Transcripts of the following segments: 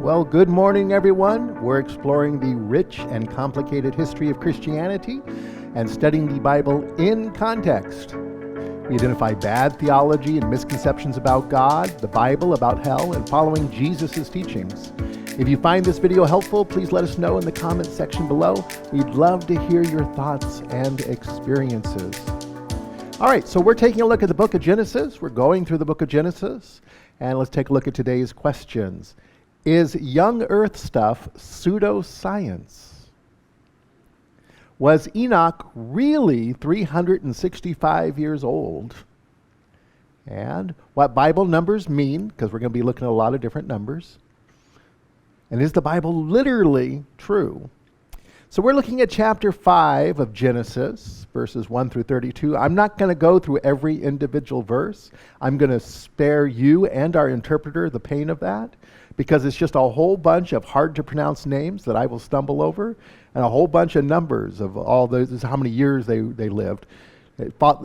Well, good morning, everyone. We're exploring the rich and complicated history of Christianity and studying the Bible in context. We identify bad theology and misconceptions about God, the Bible, about hell, and following Jesus' teachings. If you find this video helpful, please let us know in the comments section below. We'd love to hear your thoughts and experiences. All right, so we're taking a look at the book of Genesis. We're going through the book of Genesis, and let's take a look at today's questions. Is young earth stuff pseudoscience? Was Enoch really 365 years old? And what Bible numbers mean, because we're going to be looking at a lot of different numbers. And is the Bible literally true? So we're looking at chapter 5 of Genesis, verses 1 through 32. I'm not going to go through every individual verse. I'm going to spare you and our interpreter the pain of that, because it's just a whole bunch of hard to pronounce names that I will stumble over, and a whole bunch of numbers of all those, this is how many years they lived.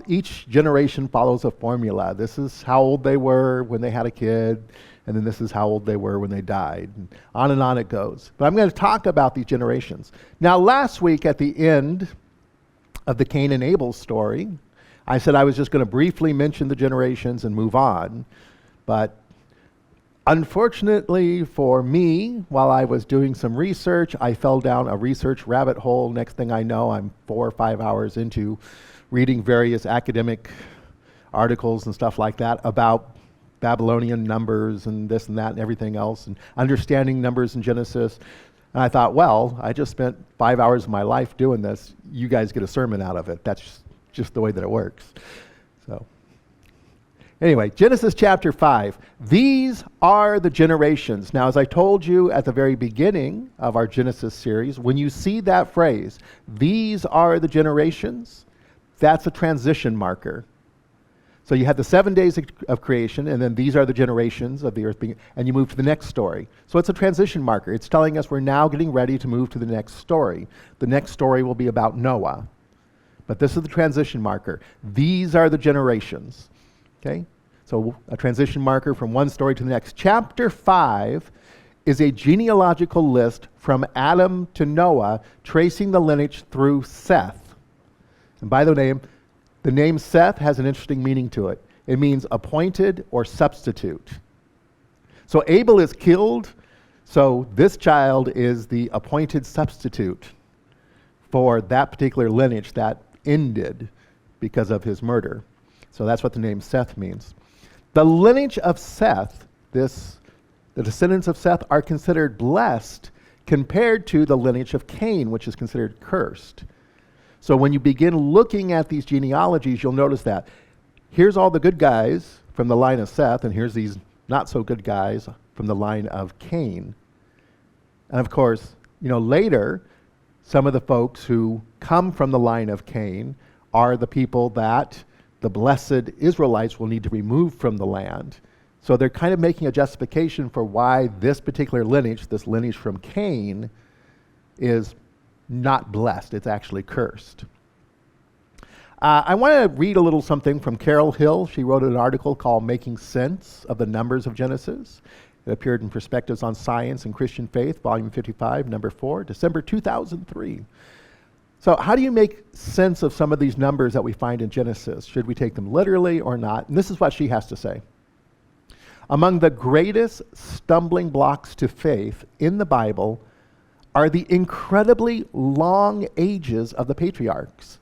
Each generation follows a formula. This is how old they were when they had a kid, and then this is how old they were when they died. And on it goes. But I'm going to talk about these generations. Now, last week at the end of the Cain and Abel story, I said I was just going to briefly mention the generations and move on. But unfortunately for me, while I was doing some research, I fell down a research rabbit hole. Next thing I know, I'm 4 or 5 hours into reading various academic articles and stuff like that about Babylonian numbers and this and that and everything else, and understanding numbers in Genesis. And I thought, well, I just spent 5 hours of my life doing this. You guys get a sermon out of it. That's just the way that it works. So anyway, Genesis chapter 5. These are the generations. Now, as I told you at the very beginning of our Genesis series, when you see that phrase, these are the generations, that's a transition marker. So you had the 7 days of creation, and then these are the generations of the earth being, and you move to the next story. So it's a transition marker. It's telling us we're now getting ready to move to the next story. The next story will be about Noah. But this is the transition marker. These are the generations. Okay? So a transition marker from one story to the next. Chapter 5 is a genealogical list from Adam to Noah, tracing the lineage through Seth. And by the name Seth has an interesting meaning to it. It means appointed or substitute. So Abel is killed, so this child is the appointed substitute for that particular lineage that ended because of his murder. So that's what the name Seth means. The lineage of Seth, the descendants of Seth, are considered blessed compared to the lineage of Cain, which is considered cursed. So when you begin looking at these genealogies, you'll notice that here's all the good guys from the line of Seth, and here's these not so good guys from the line of Cain. And of course, later, some of the folks who come from the line of Cain are the people that the blessed Israelites will need to remove from the land. So they're kind of making a justification for why this particular lineage, this lineage from Cain, is not blessed. It's actually cursed. I want to read a little something from Carol Hill. She wrote an article called Making Sense of the Numbers of Genesis. It appeared in Perspectives on Science and Christian Faith, Volume 55, Number 4, December 2003. So how do you make sense of some of these numbers that we find in Genesis? Should we take them literally or not? And this is what she has to say. Among the greatest stumbling blocks to faith in the Bible are the incredibly long ages of the patriarchs.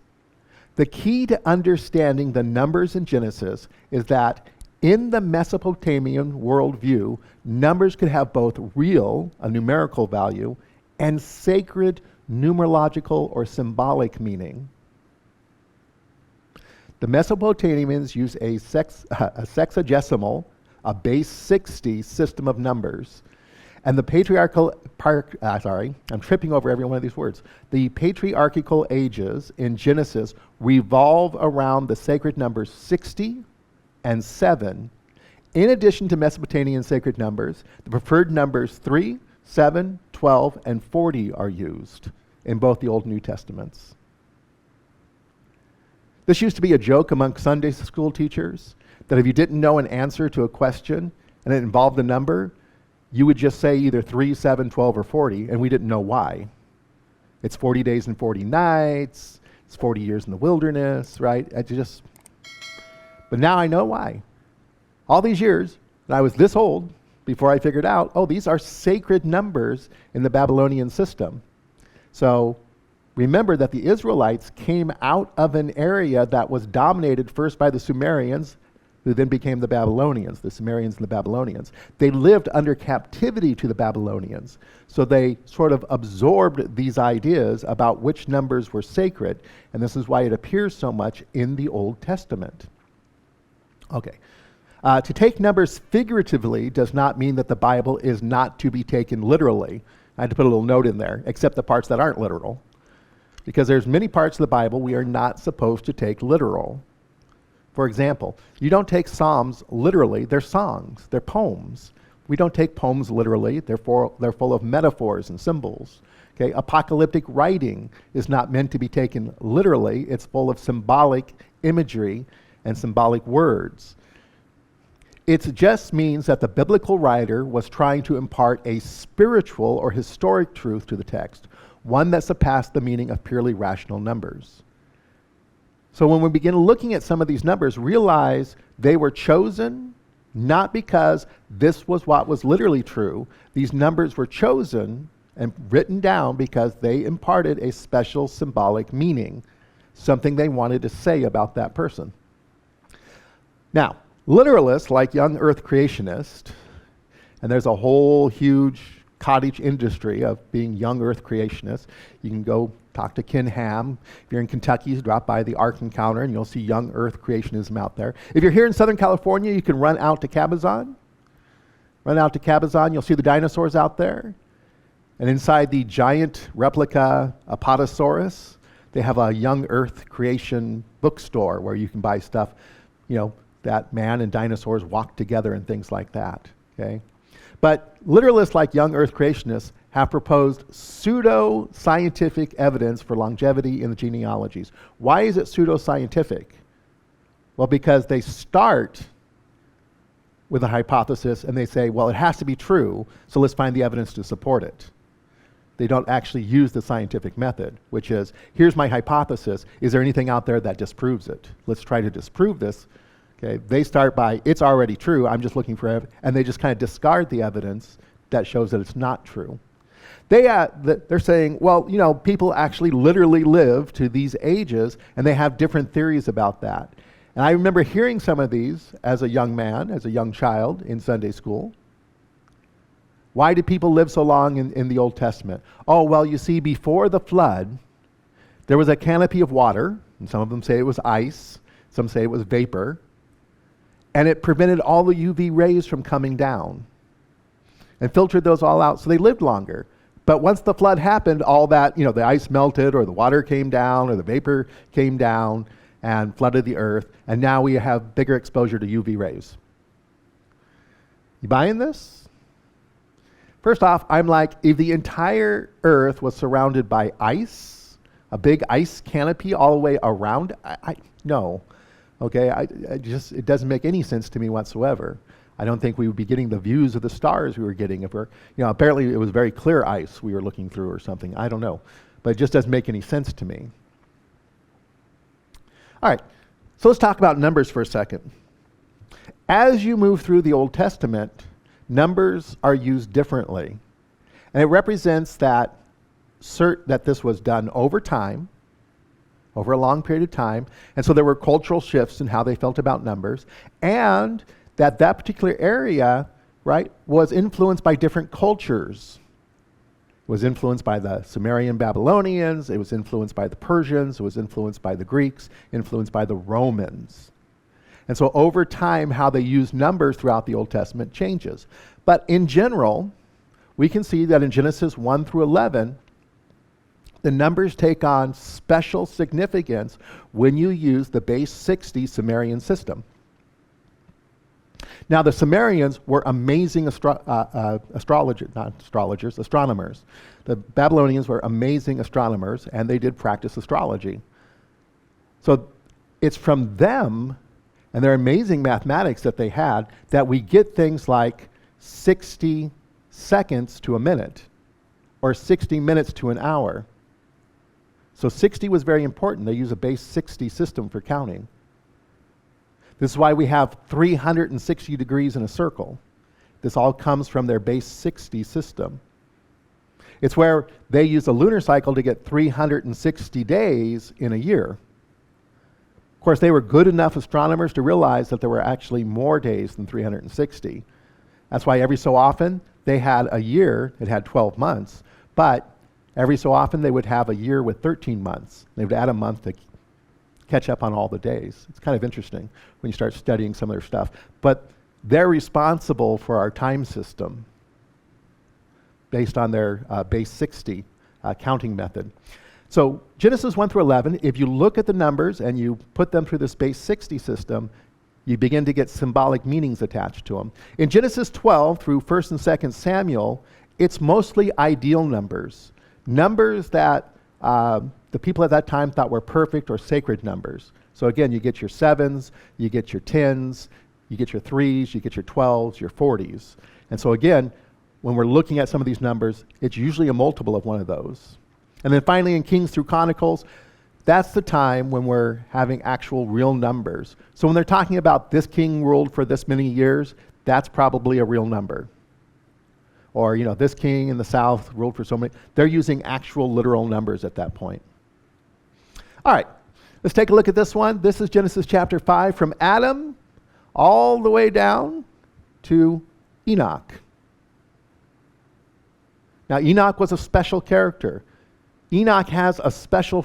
The key to understanding the numbers in Genesis is that in the Mesopotamian worldview, numbers could have both real, a numerical value, and sacred, numerological or symbolic meaning. The Mesopotamians use a sexagesimal, a base 60 system of numbers. And the I'm tripping over every one of these words. The patriarchal ages in Genesis revolve around the sacred numbers 60 and 7. In addition to Mesopotamian sacred numbers, the preferred numbers 3, 7, 12, and 40 are used in both the Old and New Testaments. This used to be a joke among Sunday school teachers, that if you didn't know an answer to a question and it involved a number, you would just say either 3, 7, 12, or 40, and we didn't know why. It's 40 days and 40 nights, it's 40 years in the wilderness, right? But now I know why. All these years, and I was this old before I figured out, oh, these are sacred numbers in the Babylonian system. So remember that the Israelites came out of an area that was dominated first by the Sumerians, who then became the Babylonians, the Sumerians and the Babylonians. They lived under captivity to the Babylonians. So they sort of absorbed these ideas about which numbers were sacred, and this is why it appears so much in the Old Testament. Okay. To take numbers figuratively does not mean that the Bible is not to be taken literally. I had to put a little note in there, except the parts that aren't literal. Because there's many parts of the Bible we are not supposed to take literal. For example, you don't take Psalms literally, they're songs, they're poems. We don't take poems literally, they're full of metaphors and symbols. Okay? Apocalyptic writing is not meant to be taken literally, it's full of symbolic imagery and symbolic words. It just means that the biblical writer was trying to impart a spiritual or historic truth to the text, one that surpassed the meaning of purely rational numbers. So when we begin looking at some of these numbers, realize they were chosen not because this was what was literally true. These numbers were chosen and written down because they imparted a special symbolic meaning, something they wanted to say about that person. Now, literalists like young earth creationists, and there's a whole huge cottage industry of being young earth creationists. You can go talk to Ken Ham. If you're in Kentucky, drop by the Ark Encounter and you'll see young earth creationism out there. If you're here in Southern California, you can run out to Cabazon. You'll see the dinosaurs out there. And inside the giant replica Apatosaurus, they have a young earth creation bookstore where you can buy stuff, that man and dinosaurs walk together and things like that, okay? But literalists like young earth creationists have proposed pseudo-scientific evidence for longevity in the genealogies. Why is it pseudo-scientific? Well, because they start with a hypothesis and they say, well, it has to be true, so let's find the evidence to support it. They don't actually use the scientific method, which is, here's my hypothesis, is there anything out there that disproves it? Let's try to disprove this. Okay, they start by, it's already true, I'm just looking for evidence, and they just kind of discard the evidence that shows that it's not true. They're saying, well, people actually literally live to these ages, and they have different theories about that. And I remember hearing some of these as a young man, as a young child in Sunday school. Why did people live so long in the Old Testament? Oh, well, you see, before the flood, there was a canopy of water, and some of them say it was ice, some say it was vapor, and it prevented all the UV rays from coming down and filtered those all out, so they lived longer. But once the flood happened, all that, the ice melted or the water came down or the vapor came down and flooded the earth, and now we have bigger exposure to UV rays. You buying this? First off, I'm like, if the entire earth was surrounded by ice, a big ice canopy all the way around, no. Okay, it doesn't make any sense to me whatsoever. I don't think we would be getting the views of the stars we were getting if we're, apparently it was very clear ice we were looking through or something. I don't know, but it just doesn't make any sense to me. All right, so let's talk about numbers for a second. As you move through the Old Testament, numbers are used differently, and it represents that this was done over time, over a long period of time, and so there were cultural shifts in how they felt about numbers, and that particular area, right, was influenced by different cultures. It was influenced by the Sumerian Babylonians, it was influenced by the Persians, it was influenced by the Greeks, influenced by the Romans. And so over time, how they use numbers throughout the Old Testament changes. But in general, we can see that in Genesis 1 through 11, the numbers take on special significance when you use the base 60 Sumerian system. Now, the Sumerians were amazing astronomers. The Babylonians were amazing astronomers, and they did practice astrology. So it's from them and their amazing mathematics that they had that we get things like 60 seconds to a minute, or 60 minutes to an hour. So 60 was very important. They use a base 60 system for counting. This is why we have 360 degrees in a circle. This all comes from their base 60 system. It's where they use a lunar cycle to get 360 days in a year. Of course, they were good enough astronomers to realize that there were actually more days than 360. That's why every so often they had a year that had 12 months, but every so often they would have a year with 13 months. They would add a month to catch up on all the days. It's kind of interesting when you start studying some of their stuff. But they're responsible for our time system based on their base 60 counting method. So Genesis 1 through 11, if you look at the numbers and you put them through this base 60 system, you begin to get symbolic meanings attached to them. In Genesis 12 through 1st and 2nd Samuel, it's mostly ideal numbers. Numbers that the people at that time thought were perfect or sacred numbers. So again, you get your 7s, you get your 10s, you get your 3s, you get your 12s, your 40s. And so again, when we're looking at some of these numbers, it's usually a multiple of one of those. And then finally in Kings through Chronicles, that's the time when we're having actual real numbers. So when they're talking about this king ruled for this many years, that's probably a real number. Or, this king in the south ruled for so many. They're using actual literal numbers at that point. All right, let's take a look at this one. This is Genesis chapter 5, from Adam all the way down to Enoch. Now, Enoch was a special character. Enoch has a special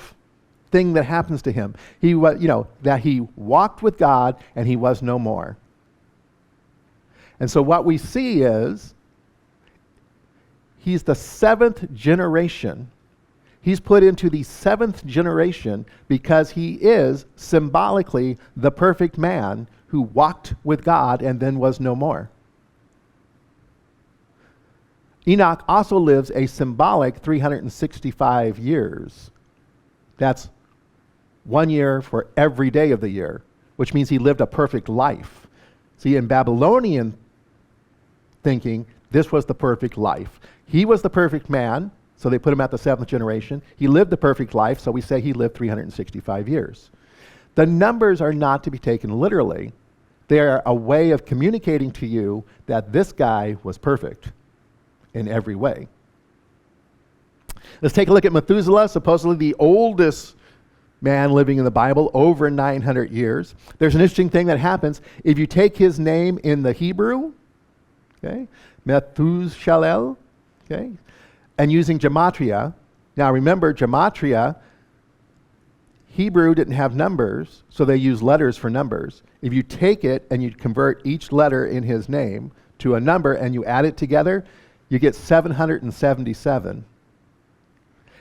thing that happens to him. He was, that he walked with God and he was no more. And so what we see is he's the 7th generation. He's put into the 7th generation because he is symbolically the perfect man who walked with God and then was no more. Enoch also lives a symbolic 365 years. That's 1 year for every day of the year, which means he lived a perfect life. See, in Babylonian thinking, this was the perfect life. He was the perfect man, so they put him at the 7th generation. He lived the perfect life, so we say he lived 365 years. The numbers are not to be taken literally. They are a way of communicating to you that this guy was perfect in every way. Let's take a look at Methuselah, supposedly the oldest man living in the Bible, over 900 years. There's an interesting thing that happens. If you take his name in the Hebrew, okay, Methuselah, okay, and using gematria. Now remember, gematria, Hebrew didn't have numbers, so they used letters for numbers. If you take it and you convert each letter in his name to a number and you add it together, you get 777.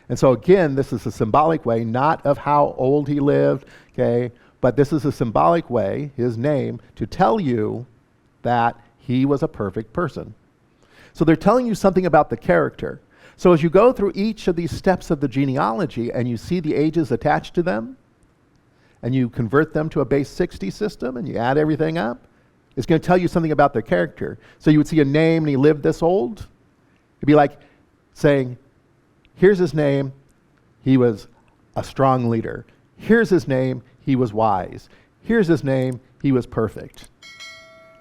And so again, this is a symbolic way, not of how old he lived, okay, but this is a symbolic way, his name, to tell you that he was a perfect person. So they're telling you something about the character. So as you go through each of these steps of the genealogy and you see the ages attached to them, and you convert them to a base 60 system and you add everything up, it's going to tell you something about their character. So you would see a name and he lived this old. It'd be like saying, here's his name, he was a strong leader. Here's his name, he was wise. Here's his name, he was perfect.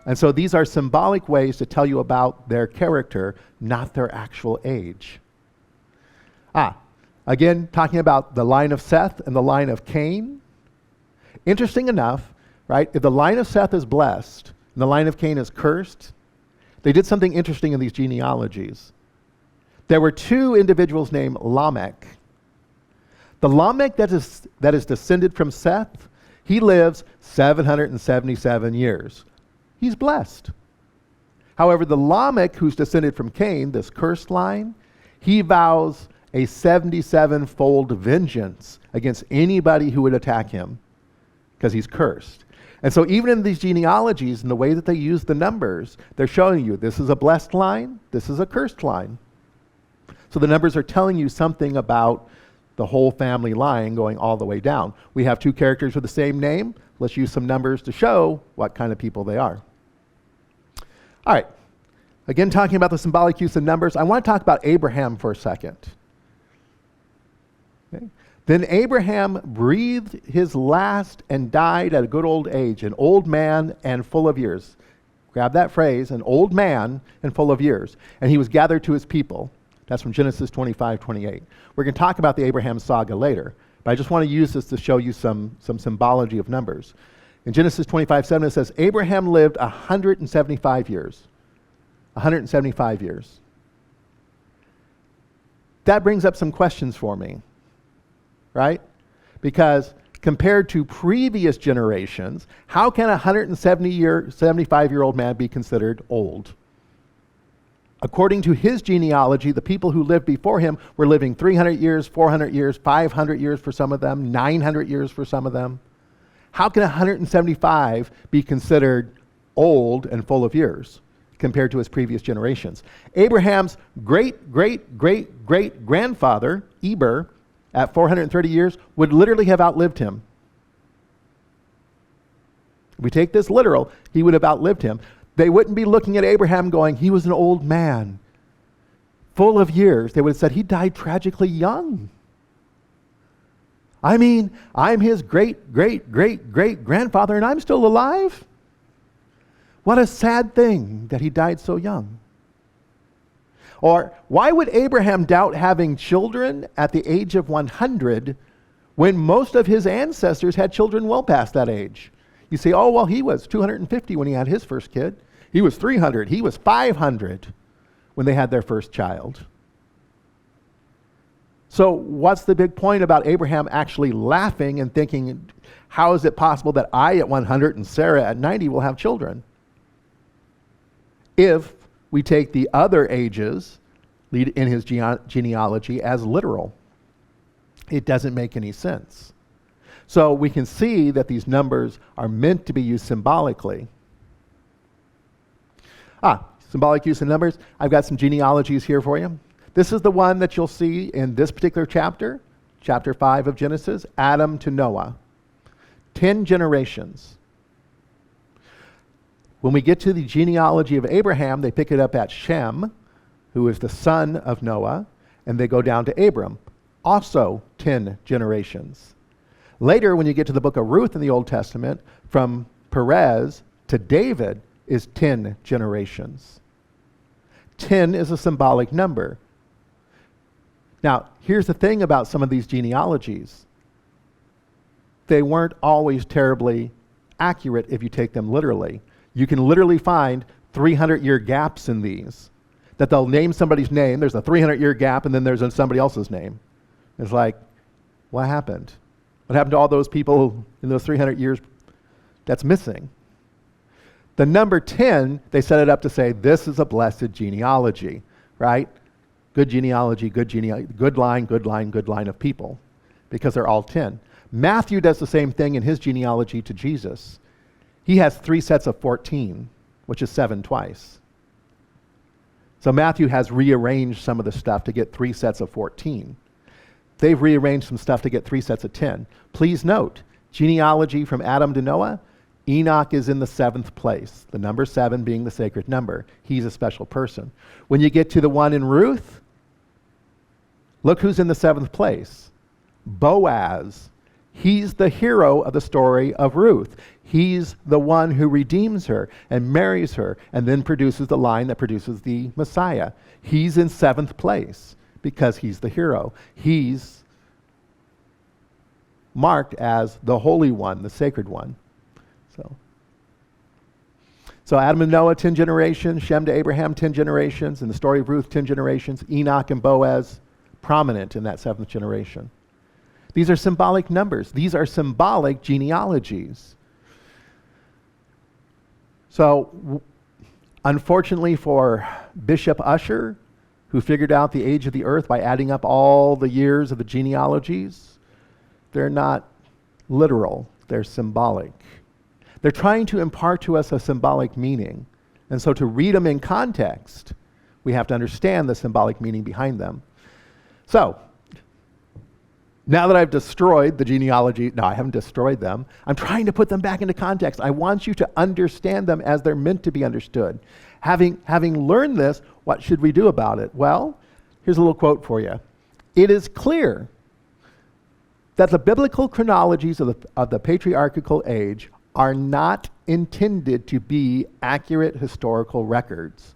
And so these are symbolic ways to tell you about their character, not their actual age. Again, talking about the line of Seth and the line of Cain. Interesting enough, right? If the line of Seth is blessed and the line of Cain is cursed, they did something interesting in these genealogies. There were two individuals named Lamech. The Lamech that is descended from Seth, he lives 777 years. He's blessed. However, the Lamech who's descended from Cain, this cursed line, he vows a 77-fold vengeance against anybody who would attack him because he's cursed. And so even in these genealogies and the way that they use the numbers, they're showing you this is a blessed line, this is a cursed line. So the numbers are telling you something about the whole family line going all the way down. We have two characters with the same name. Let's use some numbers to show what kind of people they are. All right. Again, talking about the symbolic use of numbers, I want to talk about Abraham for a second. Okay. Then Abraham breathed his last and died at a good old age, an old man and full of years. Grab that phrase, an old man and full of years. And he was gathered to his people. That's from Genesis 25:28. We're going to talk about the Abraham saga later, but I just want to use this to show you some symbology of numbers. In Genesis 25:7 it says, Abraham lived 175 years. 175 years. That brings up some questions for me, right? Because compared to previous generations, how can a 175-year-old man be considered old? According to his genealogy, the people who lived before him were living 300 years, 400 years, 500 years for some of them, 900 years for some of them. How can 175 be considered old and full of years compared to his previous generations? Abraham's great-great-great-great-grandfather, Eber, at 430 years, would literally have outlived him. If we take this literal, he would have outlived him. They wouldn't be looking at Abraham going, he was an old man, full of years. They would have said, he died tragically young. I mean, I'm his great-great-great-great-grandfather and I'm still alive? What a sad thing that he died so young. Or why would Abraham doubt having children at the age of 100 when most of his ancestors had children well past that age? You say, oh, well, he was 250 when he had his first kid. He was 300. He was 500 when they had their first child. So what's the big point about Abraham actually laughing and thinking, how is it possible that I at 100 and Sarah at 90 will have children? If we take the other ages in his genealogy as literal. It doesn't make any sense. So we can see that these numbers are meant to be used symbolically. Symbolic use of numbers. I've got some genealogies here for you. This is the one that you'll see in this particular chapter, chapter 5 of Genesis, Adam to Noah. 10 generations. When we get to the genealogy of Abraham, they pick it up at Shem, who is the son of Noah, and they go down to Abram, also 10 generations. Later, when you get to the book of Ruth in the Old Testament, from Perez to David is 10 generations. 10 is a symbolic number. Now, here's the thing about some of these genealogies. They weren't always terribly accurate if you take them literally. You can literally find 300-year gaps in these, that they'll name somebody's name, there's a 300-year gap, and then there's somebody else's name. It's like, what happened? What happened to all those people in those 300 years that's missing? The number 10, they set it up to say, this is a blessed genealogy, right? Good genealogy, good line of people, because they're all 10. Matthew does the same thing in his genealogy to Jesus. He has 3 sets of 14, which is 7 twice. So Matthew has rearranged some of the stuff to get 3 sets of 14. They've rearranged some stuff to get 3 sets of 10. Please note, genealogy from Adam to Noah, Enoch is in the 7th place, the number 7 being the sacred number. He's a special person. When you get to the one in Ruth, look who's in the 7th place. Boaz. He's the hero of the story of Ruth. He's the one who redeems her and marries her and then produces the line that produces the Messiah. He's in 7th place because he's the hero. He's marked as the Holy One, the Sacred One. So Adam and Noah, 10 generations. Shem to Abraham, 10 generations. In the story of Ruth, 10 generations. Enoch and Boaz, prominent in that 7th generation. These are symbolic numbers. These are symbolic genealogies. So, unfortunately for Bishop Ussher, who figured out the age of the earth by adding up all the years of the genealogies, they're not literal, they're symbolic. They're trying to impart to us a symbolic meaning. And so to read them in context, we have to understand the symbolic meaning behind them. So, now that I've destroyed the genealogy, no, I haven't destroyed them. I'm trying to put them back into context. I want you to understand them as they're meant to be understood. Having learned this, what should we do about it? Well, here's a little quote for you. It is clear that the biblical chronologies of the patriarchal age are not intended to be accurate historical records.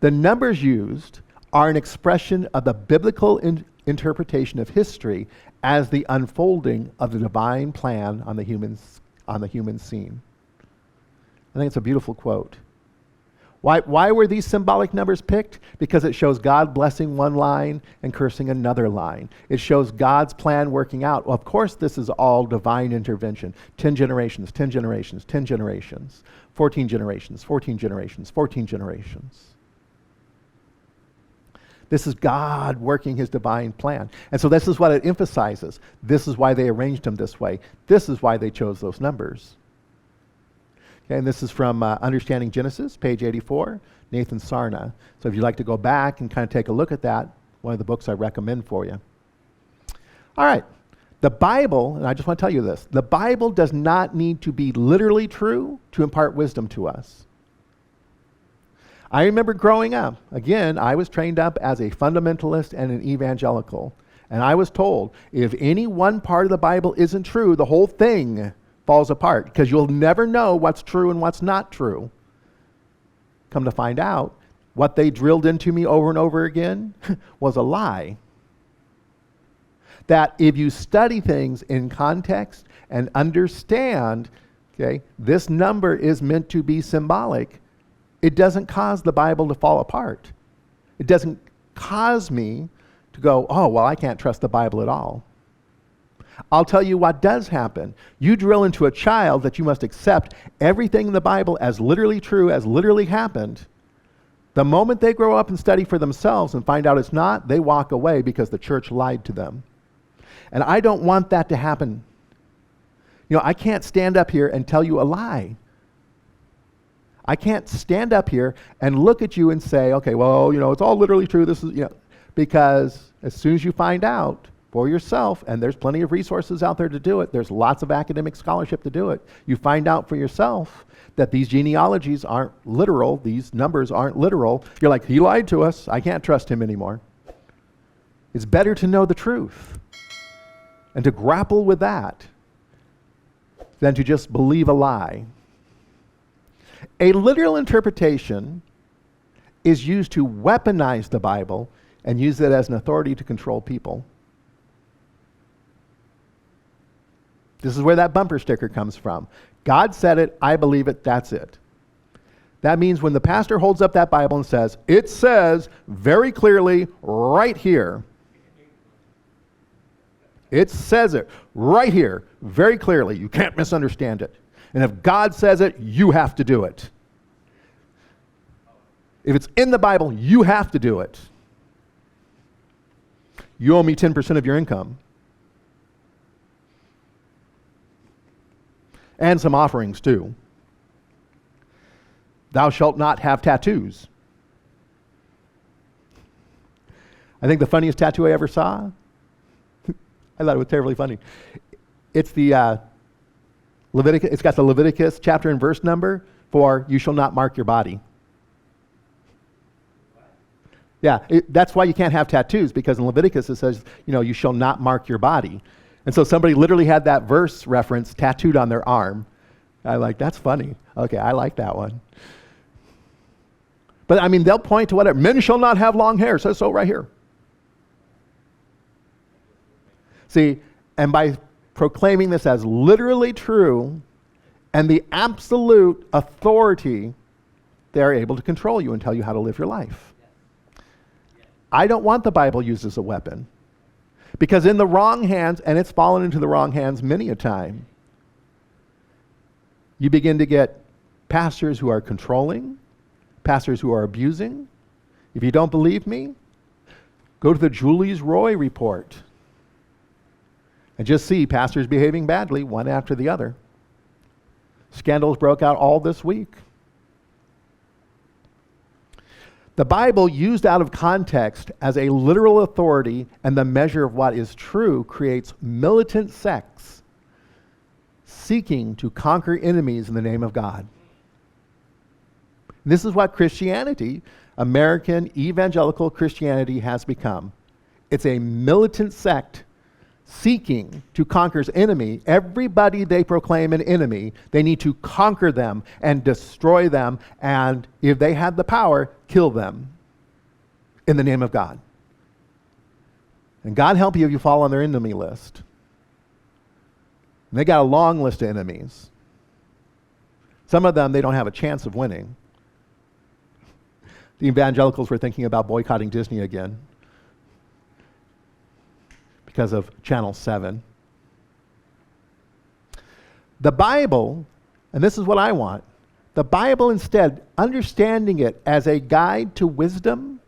The numbers used are an expression of the biblical interpretation of history as the unfolding of the divine plan on the human scene. I think it's a beautiful quote. Why were these symbolic numbers picked? Because it shows God blessing one line and cursing another line. It shows God's plan working out. Well, of course, this is all divine intervention. 10 generations, 10 generations, 10 generations, 14 generations, 14 generations, 14 generations. This is God working his divine plan. And so this is what it emphasizes. This is why they arranged them this way. This is why they chose those numbers. Okay, and this is from Understanding Genesis, page 84, Nathan Sarna. So if you'd like to go back and kind of take a look at that, one of the books I recommend for you. All right, the Bible, and I just want to tell you this, the Bible does not need to be literally true to impart wisdom to us. I remember growing up, again, I was trained up as a fundamentalist and an evangelical, and I was told, if any one part of the Bible isn't true, the whole thing falls apart, because you'll never know what's true and what's not true. Come to find out, what they drilled into me over and over again was a lie. That if you study things in context and understand, okay, this number is meant to be symbolic, it doesn't cause the Bible to fall apart. It doesn't cause me to go, oh, well, I can't trust the Bible at all. I'll tell you what does happen. You drill into a child that you must accept everything in the Bible as literally true, as literally happened. The moment they grow up and study for themselves and find out it's not, they walk away because the church lied to them. And I don't want that to happen. You know, I can't stand up here and tell you a lie. I can't stand up here and look at you and say, okay, well, you know, it's all literally true. This is, you know, because as soon as you find out for yourself, and there's plenty of resources out there to do it, there's lots of academic scholarship to do it, you find out for yourself that these genealogies aren't literal, these numbers aren't literal, you're like, he lied to us, I can't trust him anymore. It's better to know the truth and to grapple with that than to just believe a lie. A literal interpretation is used to weaponize the Bible and use it as an authority to control people. This is where that bumper sticker comes from. God said it, I believe it, that's it. That means when the pastor holds up that Bible and says, it says very clearly right here. It says it right here, very clearly. You can't misunderstand it. And if God says it, you have to do it. If it's in the Bible, you have to do it. You owe me 10% of your income. And some offerings too. Thou shalt not have tattoos. I think the funniest tattoo I ever saw, I thought it was terribly funny. It's the Leviticus. It's got the Leviticus chapter and verse number for you shall not mark your body. Yeah, that's why you can't have tattoos, because in Leviticus it says, you know, you shall not mark your body. And so somebody literally had that verse reference tattooed on their arm. I like, that's funny. Okay, I like that one. But I mean, they'll point to whatever. Men shall not have long hair, says so right here. See, and by proclaiming this as literally true and the absolute authority, they're able to control you and tell you how to live your life. I don't want the Bible used as a weapon. Because in the wrong hands, and it's fallen into the wrong hands many a time, you begin to get pastors who are controlling, pastors who are abusing. If you don't believe me, go to the Julius Roy report and just see pastors behaving badly one after the other. Scandals broke out all this week. The Bible, used out of context as a literal authority and the measure of what is true, creates militant sects seeking to conquer enemies in the name of God. This is what Christianity, American evangelical Christianity, has become. It's a militant sect seeking to conquer its enemy. Everybody they proclaim an enemy, they need to conquer them and destroy them, and if they had the power, kill them in the name of God. And God help you if you fall on their enemy list. And they got a long list of enemies. Some of them they don't have a chance of winning. The evangelicals were thinking about boycotting Disney again because of Channel 7. The Bible, and this is what I want, the Bible instead, understanding it as a guide to wisdom,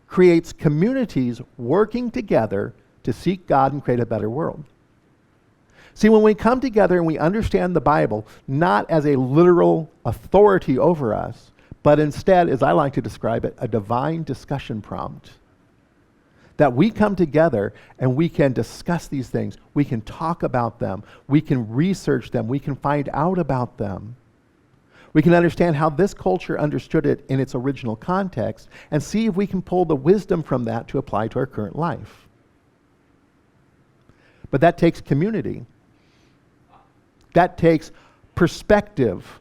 creates communities working together to seek God and create a better world. See, when we come together and we understand the Bible, not as a literal authority over us, but instead, as I like to describe it, a divine discussion prompt. That we come together and we can discuss these things. We can talk about them. We can research them. We can find out about them. We can understand how this culture understood it in its original context and see if we can pull the wisdom from that to apply to our current life. But that takes community. That takes perspective.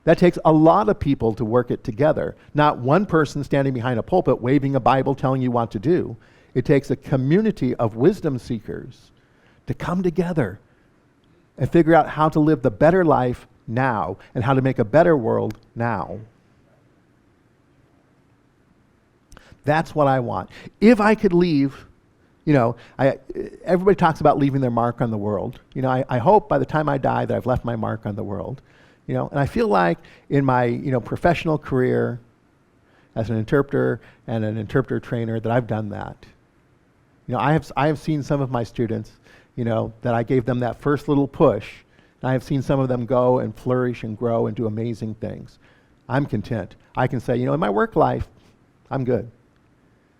That takes a lot of people to work it together. Not one person standing behind a pulpit waving a Bible telling you what to do. It takes a community of wisdom seekers to come together and figure out how to live the better life now and how to make a better world now. That's what I want. If I could leave, everybody talks about leaving their mark on the world. I hope by the time I die that I've left my mark on the world. And I feel like in my, professional career as an interpreter and an interpreter trainer that I've done that. I have seen some of my students, that I gave them that first little push. And I have seen some of them go and flourish and grow and do amazing things. I'm content. I can say, in my work life, I'm good.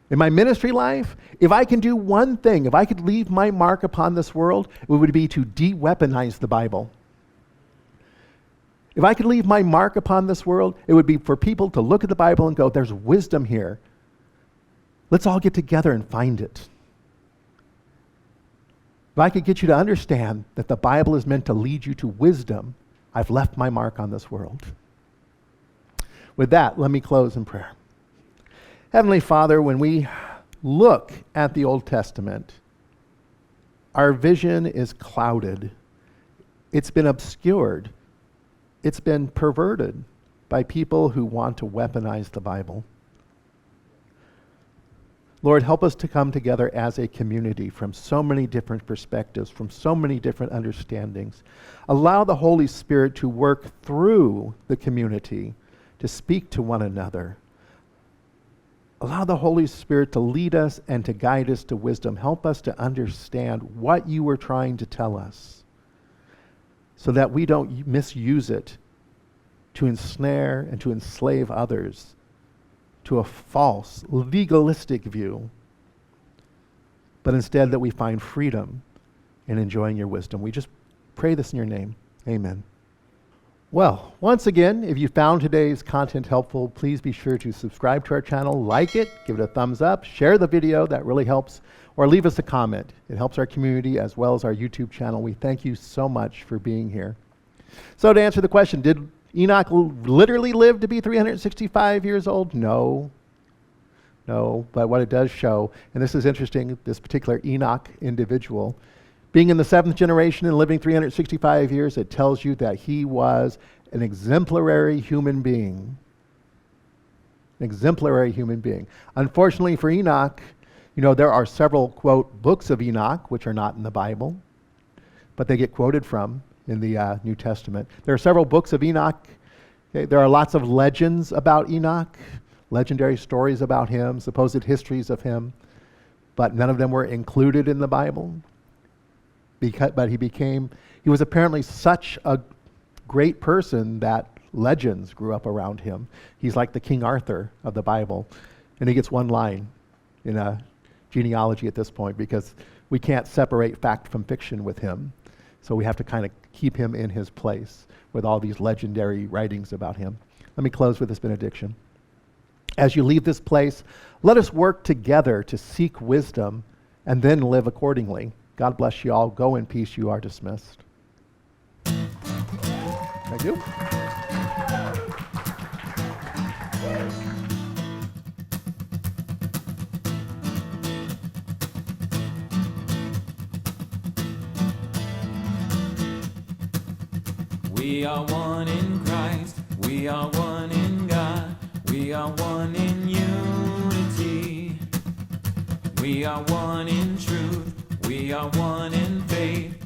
In my ministry life, if I can do one thing, if I could leave my mark upon this world, it would be to de-weaponize the Bible. If I could leave my mark upon this world, it would be for people to look at the Bible and go, there's wisdom here. Let's all get together and find it. If I could get you to understand that the Bible is meant to lead you to wisdom, I've left my mark on this world. With that, let me close in prayer. Heavenly Father, when we look at the Old Testament, our vision is clouded. It's been obscured. It's been perverted by people who want to weaponize the Bible. Lord, help us to come together as a community from so many different perspectives, from so many different understandings. Allow the Holy Spirit to work through the community to speak to one another. Allow the Holy Spirit to lead us and to guide us to wisdom. Help us to understand what you were trying to tell us, so that we don't misuse it to ensnare and to enslave others to a false, legalistic view, but instead that we find freedom in enjoying your wisdom. We just pray this in your name. Amen. Well, once again, if you found today's content helpful, please be sure to subscribe to our channel, like it, give it a thumbs up, share the video, that really helps, or leave us a comment. It helps our community as well as our YouTube channel. We thank you so much for being here. So to answer the question, did Enoch literally live to be 365 years old? No, but what it does show, and this is interesting, this particular Enoch individual, being in the 7th generation and living 365 years, it tells you that he was an exemplary human being. An exemplary human being. Unfortunately for Enoch, there are several, quote, books of Enoch, which are not in the Bible, but they get quoted from in the New Testament. There are several books of Enoch. Okay? There are lots of legends about Enoch, legendary stories about him, supposed histories of him, but none of them were included in the Bible. But he was apparently such a great person that legends grew up around him. He's like the King Arthur of the Bible, and he gets one line in a genealogy at this point because we can't separate fact from fiction with him. So we have to kind of keep him in his place with all these legendary writings about him. Let me close with this benediction. As you leave this place, let us work together to seek wisdom and then live accordingly. God bless you all. Go in peace. You are dismissed. Thank you. We are one in Christ, we are one in God, we are one in unity. We are one in truth, we are one in faith,